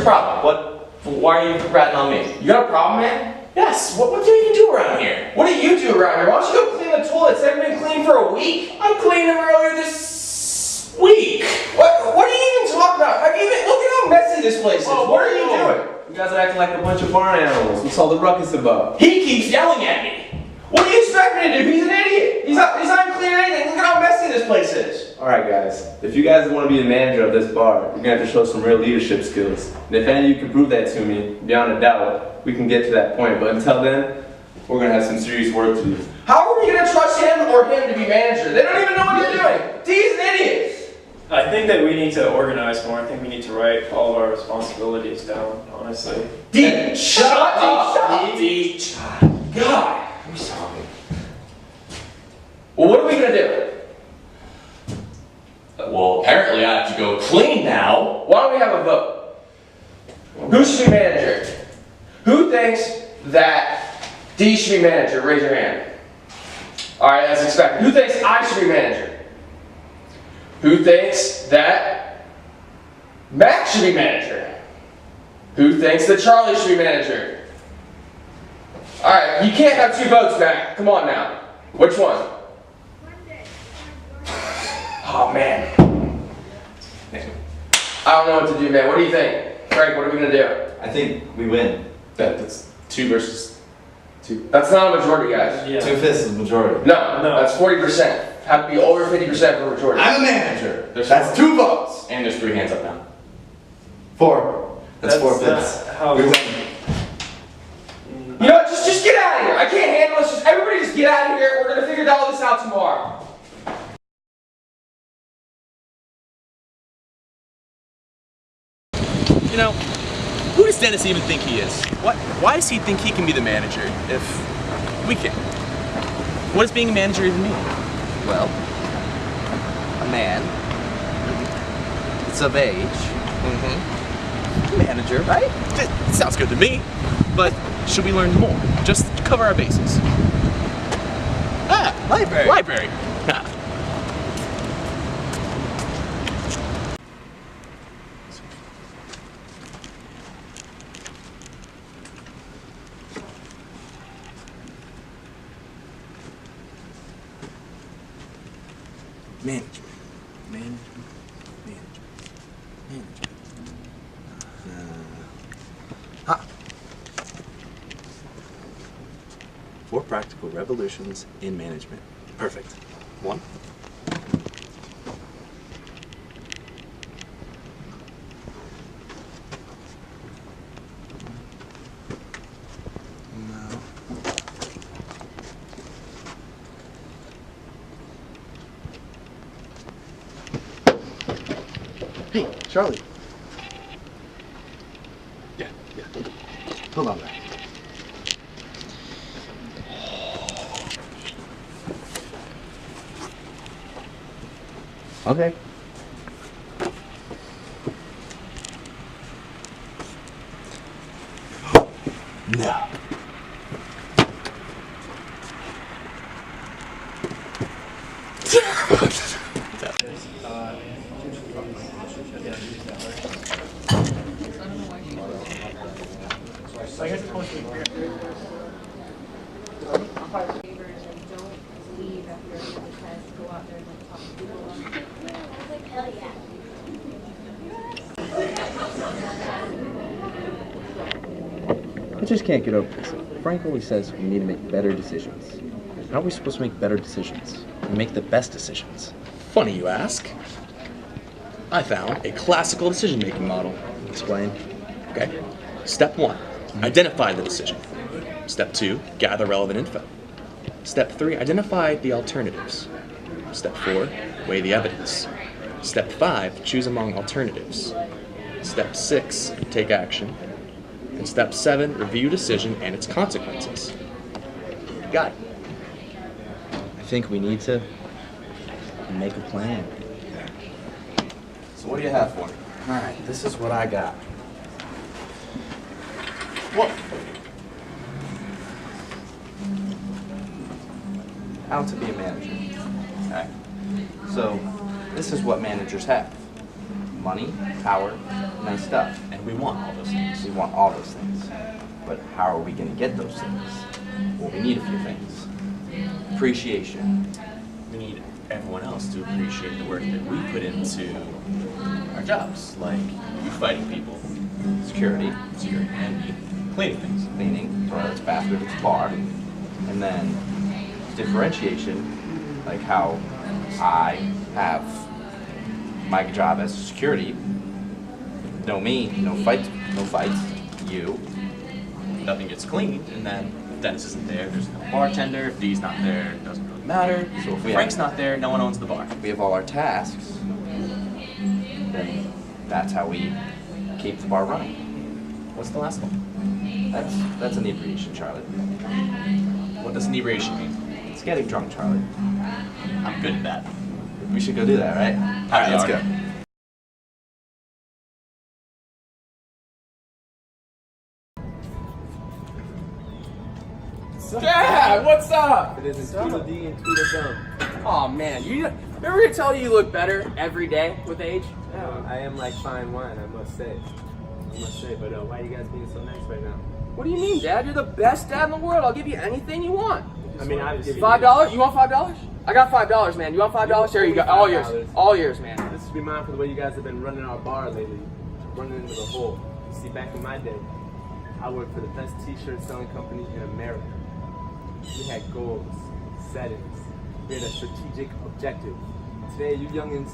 your problem? Why are you ratting on me? You got a problem, man? Yes. What do you do around here? What do you do around here? Why don't you go clean the toilets? They haven't been cleaned for a week. I cleaned them earlier this week. What are you even talking about? Look at how messy this place is. Oh, what are you doing? You guys are acting like a bunch of barn animals. What's all the ruckus about? He keeps yelling at me. What do you expect me to do? He's an idiot. He's not even cleaning anything. Look at how messy this place is. Alright guys, if you guys want to be the manager of this bar, you're going to have to show some real leadership skills. And if any of you can prove that to me, beyond a doubt, we can get to that point. But until then, we're going to have some serious work to do. How are we going to trust him or him to be manager? They don't even know what they're doing. D's an idiot. I think that we need to organize more. I think we need to write all of our responsibilities down, honestly. D, shut up. D. God, I'm sorry. Well, what are we going to do? Well, apparently I have to go clean now. Why don't we have a vote? Who should be manager? Who thinks that D should be manager? Raise your hand. Alright, that's expected. Who thinks I should be manager? Who thinks that Max should be manager? Who thinks that Charlie should be manager? Alright, you can't have two votes, Mac. Come on now. Which one? Oh man. I don't know what to do, man. What do you think? Frank, what are we gonna do? I think we win. That's 2 versus 2. That's not a majority, guys. Yeah. 2/5 is the majority. No, No. that's 40%. Have to be over 50% for majority. I'm a manager. There's That's 2 votes. And there's 3 hands up now. 4. That's 4/5. not how We it win. You know what? Just get out of here. I can't handle this. Just everybody just get out of here. We're gonna figure all this out tomorrow. You know, who does Dennis even think he is? Why does he think he can be the manager if we can't? What does being a manager even mean? Well, a man that's of age, manager, right? It sounds good to me, but should we learn more? Just cover our bases. Library. Library. Ah. Management. Ha. 4 practical revolutions in management. Perfect. 1. No. Hey, Charlie. Yeah. Hold on there. Okay. No. I just can't get over this. Frank always says we need to make better decisions. How are we supposed to make better decisions? We make the best decisions. Funny you ask. I found a classical decision-making model. Explain. Okay. Step 1, identify the decision. Step 2, gather relevant info. Step 3, identify the alternatives. Step 4, weigh the evidence. Step 5, choose among alternatives. Step 6, take action. And step 7, review decision and its consequences. Got it. I think we need to make a plan. So what do you have for me? Alright, this is what I got. What? How to be a manager. Alright. So, this is what managers have. money, power, nice stuff. And we want all those things. We want all those things. But how are we going to get those things? Well, we need a few things. Appreciation. We need everyone else to appreciate the work that we put into our jobs, like you fighting people, Security. and me cleaning things. Cleaning, toilets, bathrooms, bar. And then differentiation, like how I have my job as security. No me, no fights. You. Nothing gets cleaned, and then if Dennis isn't there, there's no bartender. If Dee's not there, it doesn't really matter. So if we Frank's have- not there, no one owns the bar. We have all our tasks. Then that's how we keep the bar running. What's the last one? That's inebriation, Charlie. What does inebriation mean? It's getting drunk, Charlie. I'm good at that. We should go do that, right? All right, let's go. Dad, what's up? It is Tweedledee and Tweedledum. Oh man, remember you tell you look better every day with age? I am like fine wine, I must say. But why are you guys being so nice right now? What do you mean, Dad? You're the best dad in the world. I'll give you anything you want. I mean, I've given $5? You want $5? I got $5, man. You want $5? There you go. All yours. All yours, man. This should be mine for the way you guys have been running our bar lately. Running into the hole. You see, back in my day, I worked for the best t-shirt selling company in America. We had goals, settings, we had a strategic objective. Today, you youngins,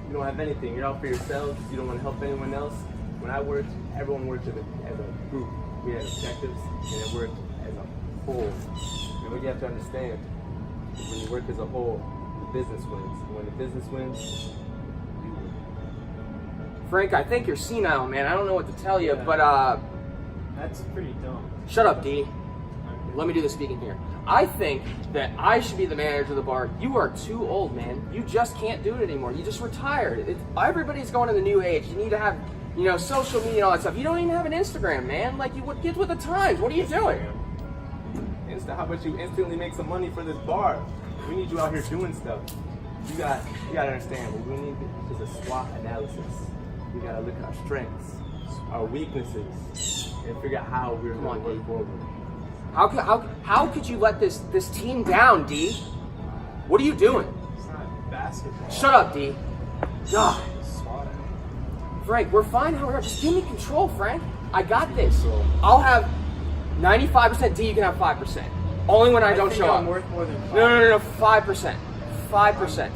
you don't have anything. You're out for yourselves. You don't want to help anyone else. When I worked, everyone worked as a group. We had objectives, and it worked as a whole. And what you have to understand is when you work as a whole, the business wins. And when the business wins, you win. Frank, I think you're senile, man. I don't know what to tell you, but That's pretty dumb. shut up, D. Let me do the speaking here. I think that I should be the manager of the bar. You are too old, man. You just can't do it anymore. You just retired. Everybody's going to the new age. You need to have, social media and all that stuff. You don't even have an Instagram, man. Like, get with the times. What are you doing? How about you instantly make some money for this bar? We need you out here doing stuff. You gotta understand, what we need is a SWOT analysis. We gotta look at our strengths, our weaknesses, and figure out how we're going to work forward. How could you let this team down, D? What are you doing? It's not basketball. Shut up, D. God. SWAT. Frank, we're fine how we are. Just give me control, Frank. I got this. I'll have 95%. D, you can have 5%. Only when I don't think show I'm up. worth more than 5. No. 5%. 5%.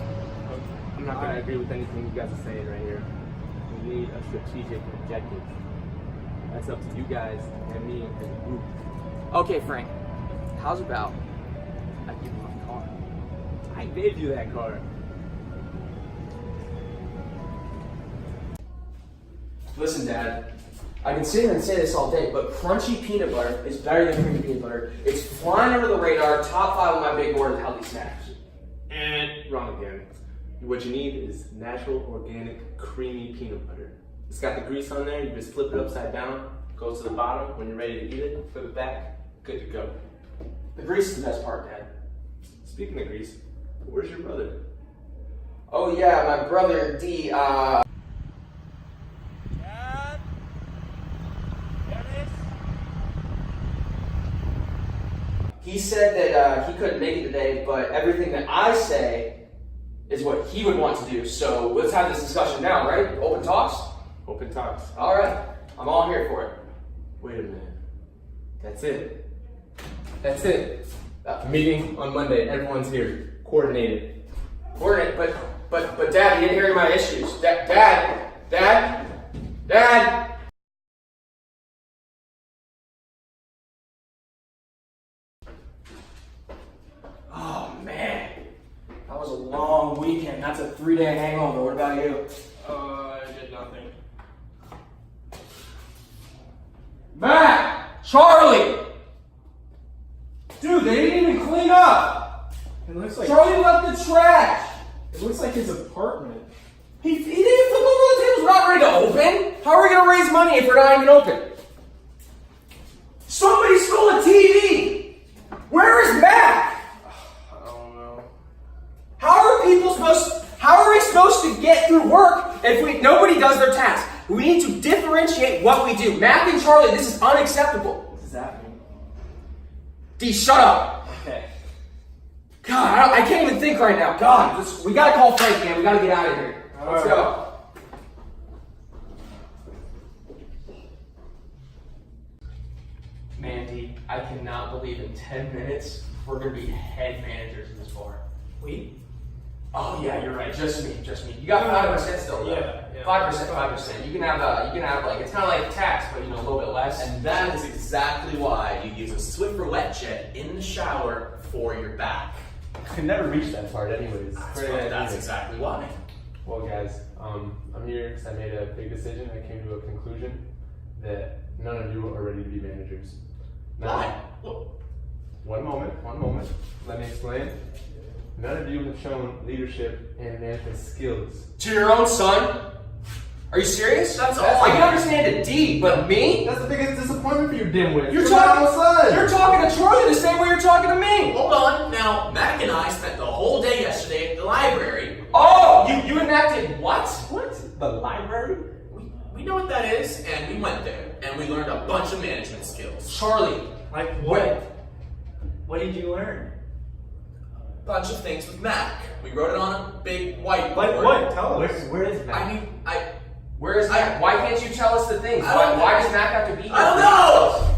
I'm not going to agree with anything you guys are saying right here. We need a strategic objective. That's up to you guys and me as a group. Okay, Frank. How's about I give you my car? I gave you that card. Listen, Dad. I can sit here and say this all day, but crunchy peanut butter is better than creamy peanut butter. It's flying under the radar, top 5 on my big board of healthy snacks. Wrong again. What you need is natural, organic, creamy peanut butter. It's got the grease on there. You just flip it upside down, goes to the bottom. When you're ready to eat it, flip it back. Good to go. The grease is the best part, Dad. Speaking of grease, where's your brother? Oh yeah, my brother D, Dad? Dennis? he said that he couldn't make it today, but everything that I say is what he would want to do. So let's have this discussion now, right? Open talks? Open talks. All right. I'm all here for it. Wait a minute. That's it. That's it. Meeting on Monday. Everyone's here. Coordinated. Coordinate, but Dad, you didn't hear my issues. Dad. Oh man, that was a long weekend. That's a 3-day hangover. What about you? I did nothing. Matt, Charlie. Dude, they didn't even clean up. It looks like Charlie left the trash. it looks like his apartment. He didn't even flip over the tables. We're not ready to open. How are we going to raise money if we're not even open? Somebody stole a TV. Where is Matt? I don't know. How are we supposed to get through work if nobody does their We need to differentiate what we do. Mac and Charlie, this is unacceptable. This is happening. D, shut up. Okay. God, I can't even think right now. God, we gotta call Frank, man. We gotta get out of here. Let's go. Mandy, I cannot believe in 10 minutes we're gonna be head managers in this bar. We? Oh yeah, you're right. Just me. You got 5% still, though. Yeah. 5%. You can have like it's kind of like tax, but a little bit less. And that is exactly why you use a Swiffer wet jet in the shower for your back. I never reached that part anyways. That's exactly why. Well, guys, I'm here because I made a big decision. I came to a conclusion that none of you are ready to be managers. Why? One moment. Let me explain. None of you have shown leadership and management skills. To your own son? Are you serious? That's all. I can understand a D, but me? That's the biggest disappointment for you, dimwit. You're my talking. own son. You're talking to Charlie the same way you're talking to me. Hold on. Now, Mac and I spent the whole day yesterday at the library. Oh, you enacted what? What? The library? We know what that is, and we went there, and we learned a bunch of management skills. Charlie. Like what? What did you learn? Bunch of things with Mac. We wrote it on a big whiteboard. Like what? Tell us. Where is Mac? I mean, Where is Mac? Why can't you tell us the things? I don't Why know. does Mac have to be here? I don't know!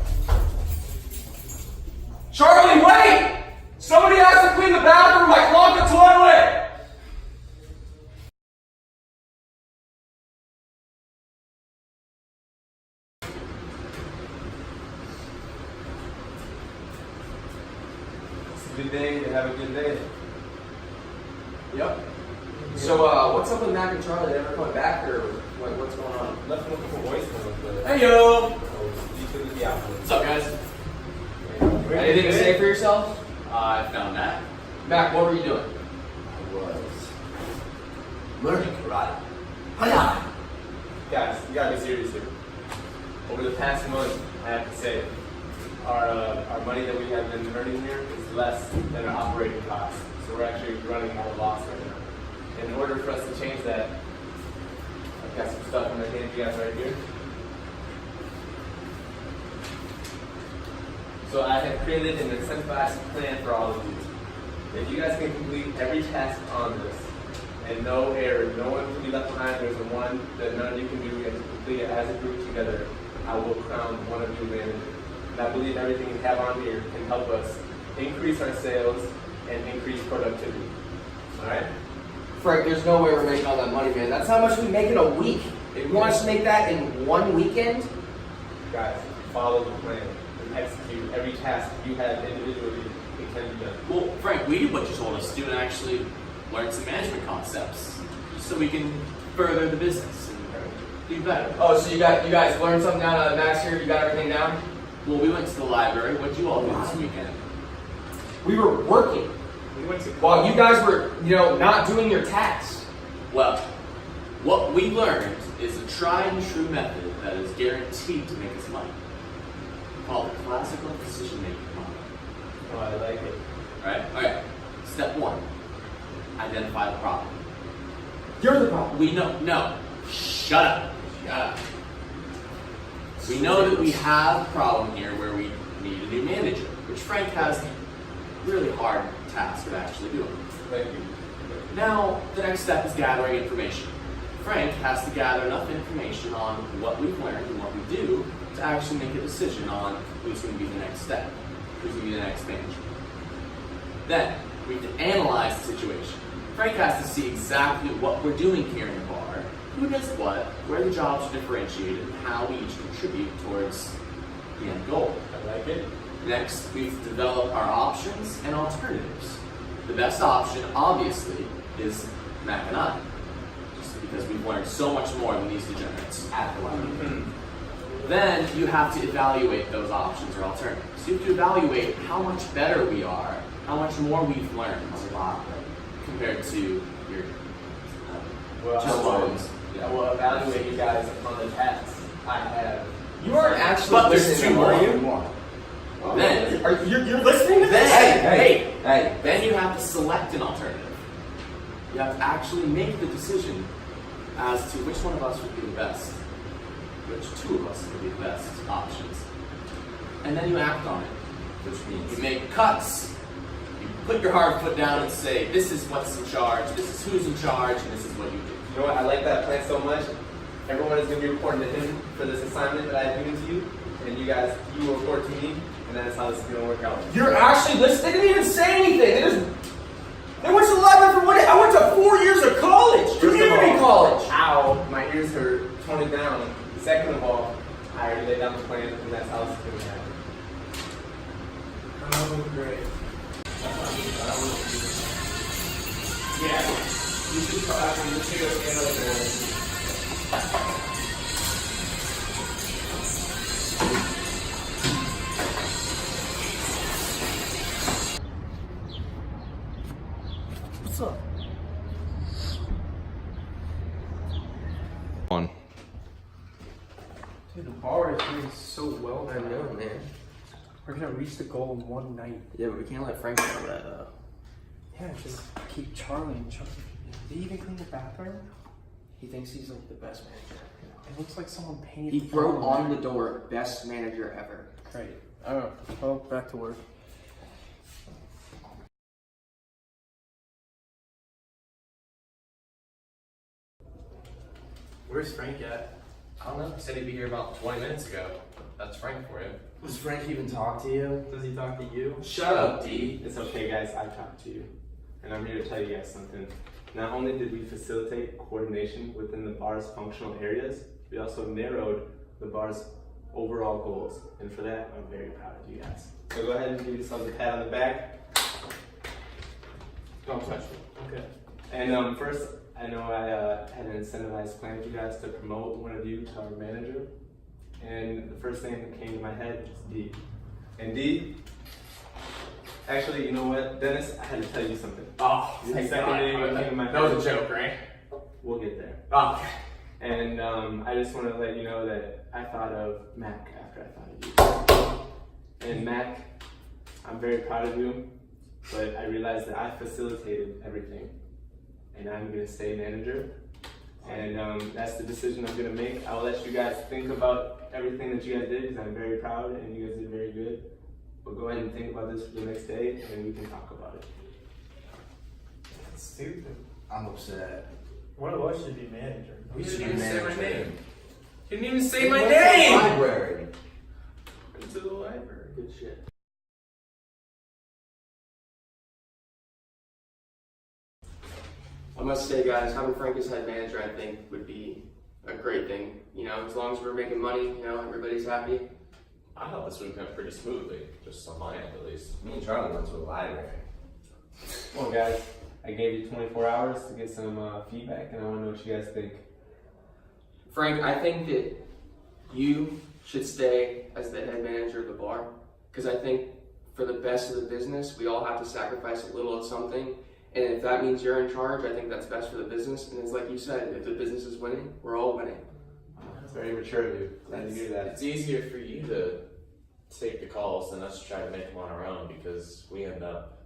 Charlie, wait! Somebody has to clean the bathroom. I clogged the toilet. It's a good day to have a good day. Yep. So, what's up with Mac and Charlie? They ever coming back, or what's going on? Left them a couple voicemails, but Hey yo! you couldn't be out. What's up, guys? Anything to say for yourself? I found Mac. Mac, what were you doing? I was learning karate. Hiya! Guys, you gotta be serious here. Over the past month, I have to say, our money that we have been earning here is less than our operating costs. So we're actually running at a loss right now. In order for us to change that, I've got some stuff I'm gonna hand you guys right here. So I have created an incentivized plan for all of you. If you guys can complete every task on this, and no error, no one can be left behind, there's the one that none of you can do, you have to complete it as a group together, I will crown one of you manager. And I believe everything we have on here can help us increase our sales and increase productivity. Alright? Frank, there's no way we're making all that money, man. That's how much we make in a week. If you want us to make that in one weekend, Guys, follow the plan and execute every task you have individually. It can be done. Well, Frank, we did what you told us to do and actually learned some management concepts so we can further the business and do better. oh, so you guys learned something down out of Max here? You got everything down? Well, we went to the library. What'd you all do this weekend? We were working We went to while you guys were, not doing your tasks. Well, what we learned is a tried and true method that is guaranteed to make us money. Called the classical decision-making model. Oh, I like it. Right? Okay. Step 1. Identify the problem. You're the problem. We know. No. Shut up. Shut up. We know that we have a problem here where we need a new manager, which Frank has the really hard task of actually doing. Thank you. Now, the next step is gathering information. Frank has to gather enough information on what we've learned and what we do to actually make a decision on who's going to be the next step, who's going to be the next manager. Then, we have to analyze the situation. Frank has to see exactly what we're doing here in the bar, who does what, where the jobs are differentiated, and how we each contribute towards the end goal. I like it. Next, we have to develop our options and alternatives. The best option, obviously, is Mac and I, just because we've learned so much more than these degenerates at the library. Then you have to evaluate those options or alternatives. You have to evaluate how much better we are, how much more we've learned compared to your Well, just loans. I will evaluate you guys on the tasks I have. You aren't actually But there's listening, two more. are you? Then, You're listening to this? Hey, then you have to select an alternative. You have to actually make the decision as to which one of us would be the best which two of us would be the best options. And then you act on it, which means you make cuts. You put your hard foot down and say, this is what's in charge, this is who's in charge, and this is what you do. You know what? I like that plan so much. Everyone is going to be reporting to him for this assignment that I have given to you, and you will report to me, and that's how this is going to work out. You're actually listening? They didn't even say anything. They went to the library for what? I went to 4 years of college, community college. Ow, my ears hurt. Tone it down. Second of all, I already laid down the plan, and that's how this is going to happen. Oh, great. Yeah, you should go stand up there. What's up? On. Dude, the bar is doing so well. I know, man. We're gonna reach the goal in one night. Yeah, but we can't let Frank know that, though. Yeah, just keep Charlie and Charlie. Did he even clean the bathroom? He thinks he's like the best manager. It looks like someone painted. He the wrote bottom on there. the door, best manager ever. Great. Oh, well, back to work. Where's Frank at? I don't know. He said he'd be here about 20 minutes ago. That's Frank for you. Does Frank even talk to you? Does he talk to you? Shut up, D. It's okay, guys. I talked to you. And I'm here to tell you guys something. Not only did we facilitate coordination within the bar's functional areas, we also narrowed the bar's overall goals. And for that, I'm very proud of you guys. So go ahead and give yourselves a pat on the back. Don't touch me. Okay. And first, I know I had an incentivized plan for you guys to promote one of you to our manager. And the first thing that came to my head was D. And D, actually, you know what, Dennis, I had to tell you something. Oh, The thank second God. thing that came to my That was head. a joke, right? We'll get there. Oh, okay. And I just want to let you know that I thought of Mac after I thought of you. And Mac, I'm very proud of you, but I realized that I facilitated everything. And I'm going to stay manager. And that's the decision I'm going to make. I'll let you guys think about everything that you guys did because I'm very proud and you guys did very good. But go ahead and think about this for the next day and we can talk about it. That's stupid. I'm upset. One of us should be manager. We You should didn't be even say my manager. name. You didn't even say my Went to the name! library. To the library. Good shit. I must say, guys, having Frank as head manager, I think, would be a great thing. You know, as long as we're making money, you know, everybody's happy. I thought this would have gone pretty smoothly, just on my end at least. Me and Charlie went to the library. Well, guys, I gave you 24 hours to get some feedback and I want to know what you guys think. Frank, I think that you should stay as the head manager of the bar, because I think for the best of the business, we all have to sacrifice a little of something. And if that means you're in charge, I think that's best for the business. And it's like you said, if the business is winning, we're all winning. That's very mature of you. Glad to hear that. It's easier for you to take the calls than us to try to make them on our own because we end up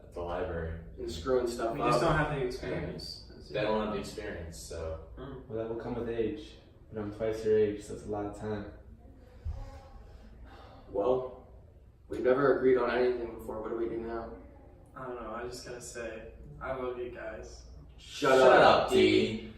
at the library. And screwing stuff We up. just don't have the experience. They don't have the experience, so Well, that will come with age. But I'm twice your age, so it's a lot of time. Well, we've never agreed on anything before. What do we do now? I don't know, I just gotta say, I love you guys. Shut up, D.